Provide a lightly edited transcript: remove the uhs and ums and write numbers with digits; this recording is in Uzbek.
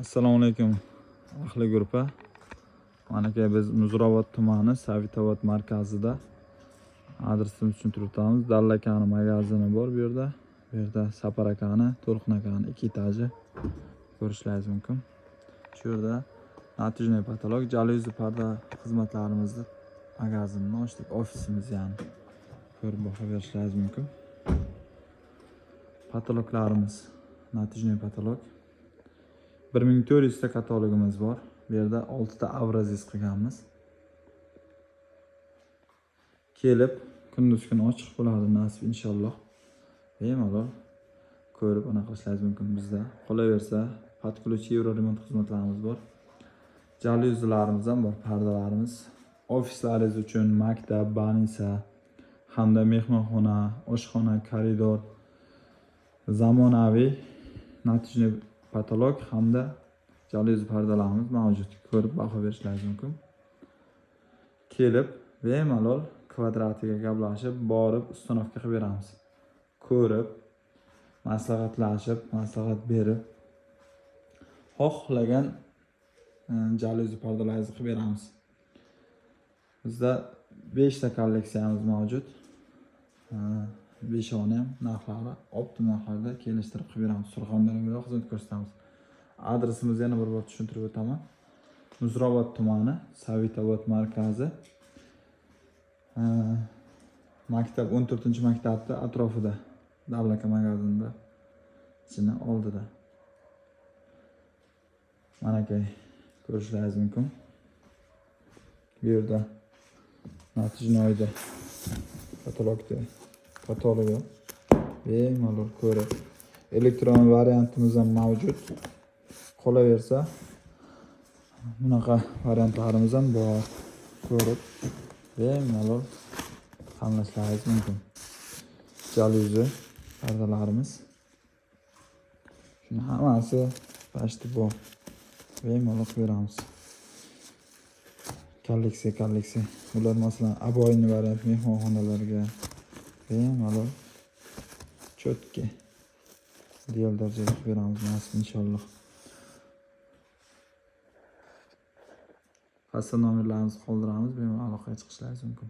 Assalomu alaykum ahli guruhi. Mana aka biz Muzrabot tumani Savitobod markazida adresimizni tushuntirib o'tamiz. Dalla akani magazini bor bu yerda. Bu yerda Sapar akani, To'lqin akani 2 etaji ko'rishlaringiz mumkin. Shu yerda natijniy patolog, jalyuzi parda xizmatlarimizni magazinni ochdik, ofisimiz ya'ni. Ko'rib baho berishlaringiz mumkin. Patologlarimiz natijniy patolog 1400 ta katalogimiz bor. Bu yerda 6 ta avraziz qilganmiz. Kelib kunduz kuni ochiq bo'ladi nasib inshaalloh. Bemalol ko'rib anaqa qilishingiz mumkin bizda. Qolaversa, podключи Euro remont xizmatlarimiz bor. Jalyuzilarimiz ham bor, pardalarimiz. Ofislaringiz uchun maktab, banisa hamda mehmonxona, oshxona, koridor zamonaviy natijniy patolog hamda jalyuzi pardalarimiz mavjud. Ko'rib baho berishlaringiz mumkin. Kelib bemalol kvadratiga gaplashib, borib ustanovka qilib beramiz. Ko'rib, maslahatlashib, maslahat berib, xohlagan jalyuzi pardalaringizni qilib beramiz. Bizda 5 ta kolleksiyamiz mavjud. 5 oni ham narxlari optimum narxlarda kelishtirib qilib beramiz. Surxondaryoda xizmat ko'rsatamiz. Adresimizni yana bir bor tushuntirib o'taman. Muzrabot tumani, Savitobod markazi. Maktab 14-maktabda atrofida, Dallaka magazinda ichini oldida. Mana aka ko'rishlaringiz mumkin. Bu yerda natijnoyda katalogi bemalol ko'rib, elektron variantimiz ham mavjud. Qolaversa, bunaqa variantlarimiz ham bor. Ko'rib, bemalol tanlashlaringiz mumkin. Jalyuzi pardalarimiz. Shuni hammasi pashti bor. Bemalol qilib beramiz. Kolleksiya. Ular masalan aboyni variant mehmonxonalarga bemalol chotki ideal darajada qilib beramiz nasib inshaalloh. Pastda nomerlarimizni qoldiramiz, bemalol aloqaga chiqishlaringiz mumkin.